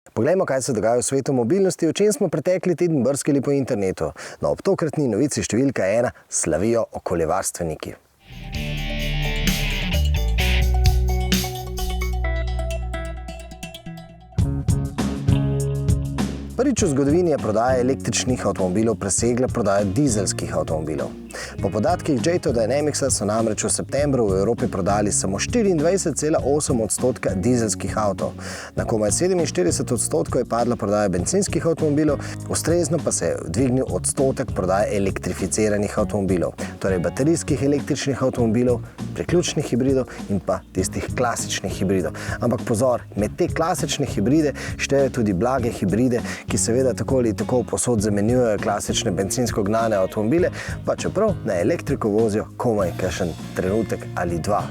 Poglejmo, kaj se dogaja v svetu mobilnosti, o čem smo pretekli teden brskali po internetu. No, ob tokratni novici številka 1 slavijo okoljevarstveniki. Prvič v zgodovini je prodaja električnih avtomobilov presegla prodajo dizelskih avtomobilov. Po podatkih J2 Dynamicsa so namreč v septembru v Evropi prodali samo 24,8% dizelskih avtov. Na komaj 47% je padla prodaja bencinskih avtomobilov, ustrezno pa se je dvignil odstotek prodaje elektrificiranih avtomobilov, torej baterijskih električnih avtomobilov, priključnih hibridov in pa tistih klasičnih hibridov. Ampak pozor, med te klasične hibride štejejo tudi blage hibride, ki seveda tako ali tako povsod zamenjujejo klasične bencinsko gnane avtomobile, pa čeprav na elektriko vozijo komaj kakšen trenutek ali dva.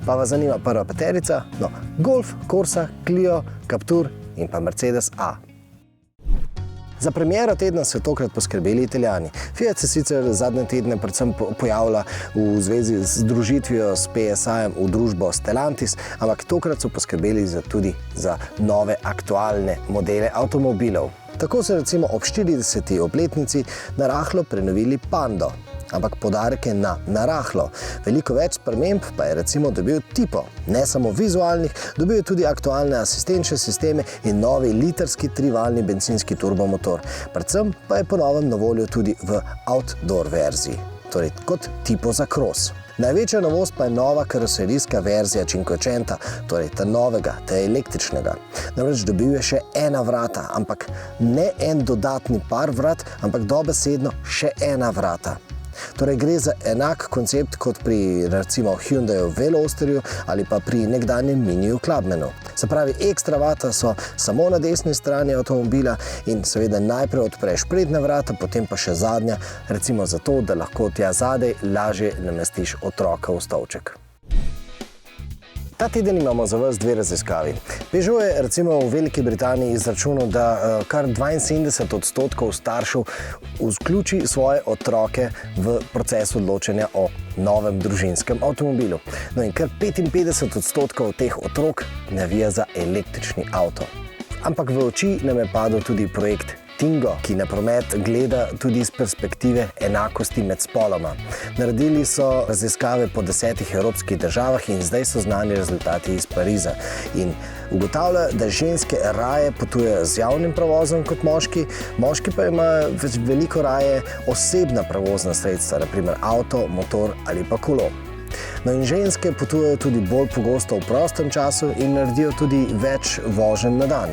Pa vas zanima prva peterica? No, Golf, Corsa, Clio, Captur in pa Mercedes A. Za premiero tedna so tokrat poskrbeli Italijani. Fiat se sicer zadnje tedne predvsem pojavlja v zvezi z združitvijo s PSA-jem v družbo Stellantis, ampak tokrat so poskrbeli tudi za nove aktualne modele avtomobilov. Tako so recimo ob 40. obletnici narahlo prenovili Pando. Ampak poudarek je na narahlo. Veliko več sprememb pa je recimo dobil Tipo. Ne samo vizualnih, dobil je tudi aktualne asistenčne sisteme in novi litrski trivaljni bencinski turbomotor. Predvsem pa je po novem na voljo tudi v outdoor verziji, torej kot Tipo za cross. Največja novost pa je nova karoserijska verzija Cinquecenta, torej ta novega, ta električnega. Namreč dobil je še ena vrata, ampak ne en dodatni par vrat, ampak dobesedno še ena vrata. Torej gre za enak koncept kot pri recimo Hyundaiu Velosterju ali pa pri nekdanjem Miniju Clubmanu. Se pravi, ekstra vrata so samo na desni strani avtomobila in seveda najprej odpreš prednja vrata, potem pa še zadnja, recimo zato, da lahko tja zadaj lažje namestiš otroka v stolček. Ta teden imamo za vas dve raziskavi. Peugeot je recimo v Veliki Britaniji izračunal, da kar 72% staršev vključi svoje otroke v proces odločanja o novem družinskem avtomobilu. No in kar 55% teh otrok navija za električni avto. Ampak v oči nam je padel tudi projekt Tingo, ki na promet gleda tudi iz perspektive enakosti med spoloma. Naredili so raziskave po 10 evropskih državah in zdaj so znani rezultati iz Pariza. In ugotavlja, da ženske raje potujejo z javnim prevozom kot moški, moški pa imajo veliko raje osebna prevozna sredstva, na primer avto, motor ali pa kolo. No in ženske potujejo tudi bolj pogosto v prostem času in naredijo tudi več voženj na dan.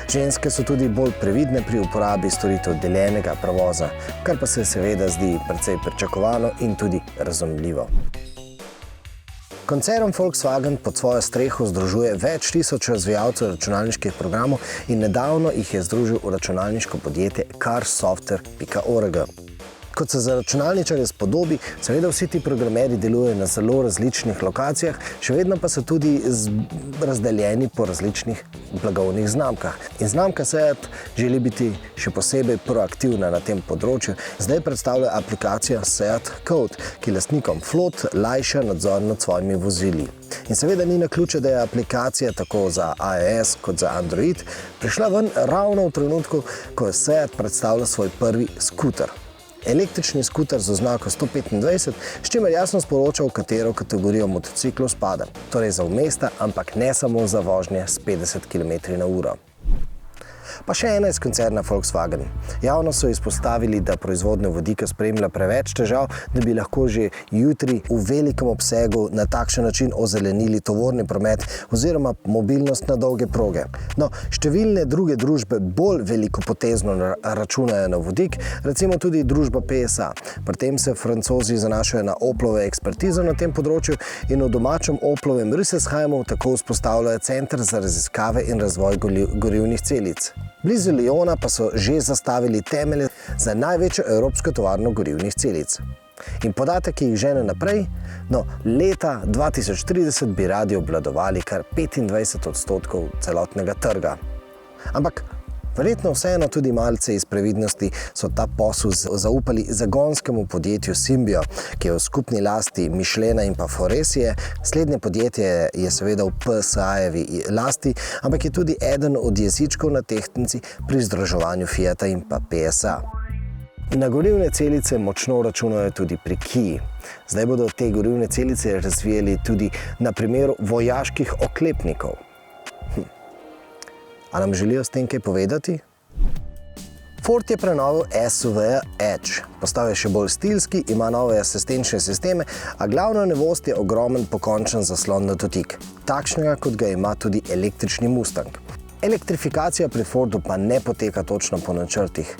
Ženske so tudi bolj previdne pri uporabi storitev deljenega prevoza, kar pa se seveda zdi precej pričakovano in tudi razumljivo. Koncern Volkswagen pod svojo streho združuje več tisoč razvijalcev računalniških programov in nedavno jih je združil v računalniško podjetje carsoftware.org. Kot se za računalničarje spodobi, seveda vsi ti programerji delujejo na zelo različnih lokacijah, še vedno pa so tudi razdeljeni po različnih blagovnih znamkah. In znamka Seat želi biti še posebej proaktivna na tem področju. Zdaj predstavlja aplikacija Seat Code, ki lastnikom flot lajša nadzor nad svojimi vozili. In seveda ni naključje, da je aplikacija tako za iOS kot za Android prišla ven ravno v trenutku, ko je Seat predstavlja svoj prvi skuter. Električni skuter z oznako 125, s čimer jasno sporoča, v katero kategorijo motociklov spada. Torej za v mesta, ampak ne samo za vožnje s 50 km/h. Pa še ena iz koncerna Volkswagen. Javno so izpostavili, da proizvodnjo vodika spremlja preveč težav, da bi lahko že jutri v velikem obsegu na takšen način ozelenili tovorni promet oziroma mobilnost na dolge proge. No, številne druge družbe bolj velikopotezno računajo na vodik, recimo tudi družba PSA. Pri tem se Francozi zanašajo na Oplove ekspertizo na tem področju in v domačem Oplovem Rüsselsheimu tako vzpostavljajo center za raziskave in razvoj gorivnih celic. Blizu Lyona pa so že zastavili temelje za največjo evropsko tovarno gorivnih celic. In podatek, ki jih žene naprej, no, leta 2030 bi radi obvladovali kar 25% celotnega trga. Ampak Verjetno vseeno tudi malce iz previdnosti so ta posel zaupali zagonskemu podjetju Symbio, ki je v skupni lasti Michelina in pa Faurecia. Slednje podjetje je seveda v PSA-jevi lasti, ampak je tudi eden od jezičkov na tehtnici pri združevanju Fiata in pa PSA. Na gorivne celice močno računajo tudi pri Kii. Zdaj bodo te gorivne celice razvijali tudi na primeru vojaških oklepnikov. A nam želijo s tem kaj povedati? Ford je prenovil SUV Edge. Postal je še bolj stilski, ima nove asistenčne sisteme, a glavna novost je ogromen pokončen zaslon na dotik. Takšnega, kot ga ima tudi električni Mustang. Elektrifikacija pri Fordu pa ne poteka točno po načrtih.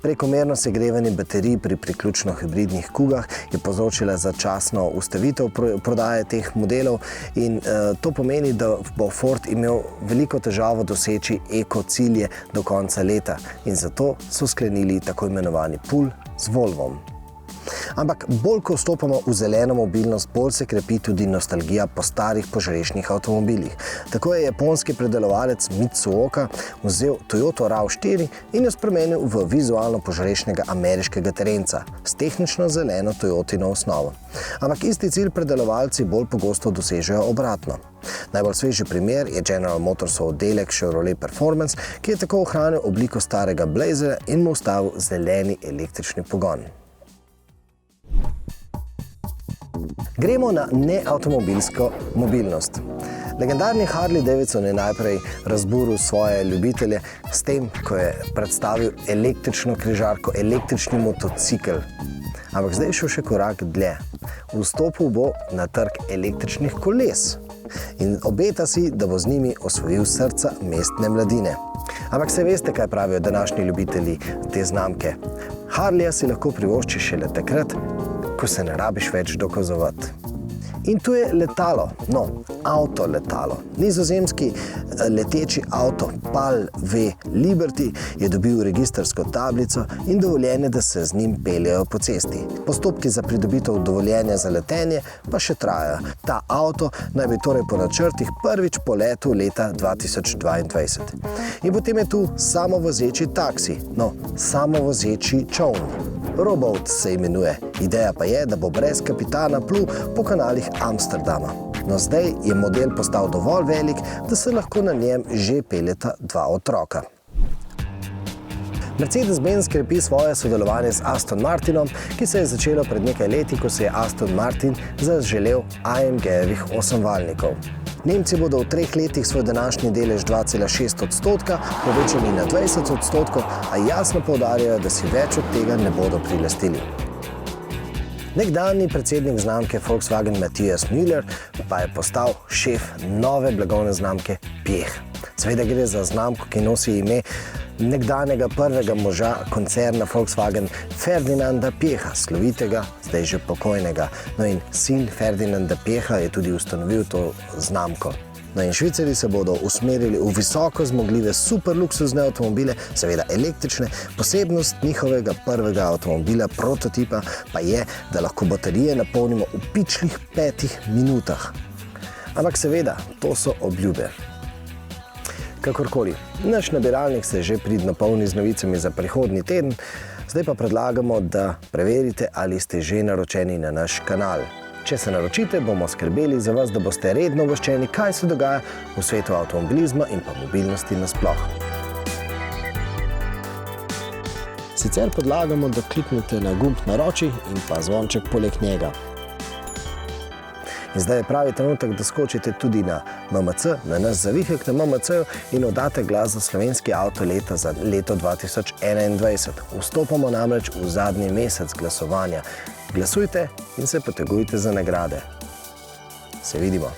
Prekomerno segrevanje baterij pri priključno hibridnih kugah je povzročila začasno ustavitev prodaje teh modelov in to pomeni, da bo Ford imel veliko težavo doseči eko cilje do konca leta in zato so sklenili tako imenovani pool z Volvom. Ampak bolj ko vstopamo v zeleno mobilnost, bolj se krepi tudi nostalgija po starih požrešnih avtomobilih. Tako je japonski predelovalec Mitsuoka vzel Toyota RAV4 in jo spremenil v vizualno požrešnega ameriškega terenca s tehnično zeleno Toyotino osnovo. Ampak isti cilj predelovalci bolj pogosto dosežejo obratno. Najbolj sveži primer je General Motorsov oddelek Chevrolet Performance, ki je tako ohranil obliko starega Blazera in mu vstavil zeleni električni pogon. Gremo na neavtomobilsko mobilnost. Legendarni Harley Davidson je najprej razburil svoje ljubitelje s tem, ko je predstavil električno križarko, električni motocikel. Ampak zdaj je šel še korak dlje. Vstopil bo na trg električnih koles in obeta si, da bo z njimi osvojil srca mestne mladine. Ampak se veste, kaj pravijo današnji ljubitelji te znamke. Harleyja si lahko privošči šele takrat, ko se ne rabiš več dokazovati. In tu je letalo, avto letalo. Nizozemski leteči avto PAL V Liberty je dobil registrsko tablico in dovoljenje, da se z njim peljejo po cesti. Postopki za pridobitev dovoljenja za letenje pa še trajajo. Ta avto naj bi torej po načrtih prvič poletel leta 2022. In potem je tu samovozeči taksi, samovozeči čoln. Roboat se imenuje. Ideja pa je, da bo brez kapitana plul po kanalih Amsterdama. No, zdaj je model postal dovolj velik, da se lahko na njem že peljeta dva otroka. Mercedes-Benz krepi svoje sodelovanje z Aston Martinom, ki se je začelo pred nekaj leti, ko se je Aston Martin zaželel AMG-jevih osemvaljnikov. Nemci bodo v 3 letih svoj današnji delež 2,6% povečali na 20%, a jasno poudarjajo, da si več od tega ne bodo prilastili. Nekdanji predsednik znamke Volkswagen Matthias Müller pa je postal šef nove blagovne znamke Piech. Seveda gre za znamko, ki nosi ime nekdanjega prvega moža koncerna Volkswagen Ferdinanda Piecha, slovitega, zdaj že pokojnega. No in sin Ferdinanda Piecha je tudi ustanovil to znamko. No in Švicari se bodo usmerili v visoko zmogljive super luksuzne avtomobile, seveda električne. Posebnost njihovega prvega avtomobila, prototipa, pa je, da lahko baterije napolnimo v pičlih 5 minutah. Ampak seveda, to so obljube. Kakorkoli, naš nabiralnik se že pridno polni z novicami za prihodnji teden, zdaj pa predlagamo, da preverite, ali ste že naročeni na naš kanal. Če se naročite, bomo skrbeli za vas, da boste redno obveščeni, kaj se dogaja v svetu avtomobilizma in pa mobilnosti nasploh. Sicer predlagamo, da kliknete na gumb naroči in pa zvonček poleg njega. In zdaj je pravi trenutek, da skočite tudi na MMC, na naš zavihek na MMC-ju in oddate glas za slovenski avto leta za leto 2021. Vstopamo namreč v zadnji mesec glasovanja. Glasujte in se potegujte za nagrade. Se vidimo.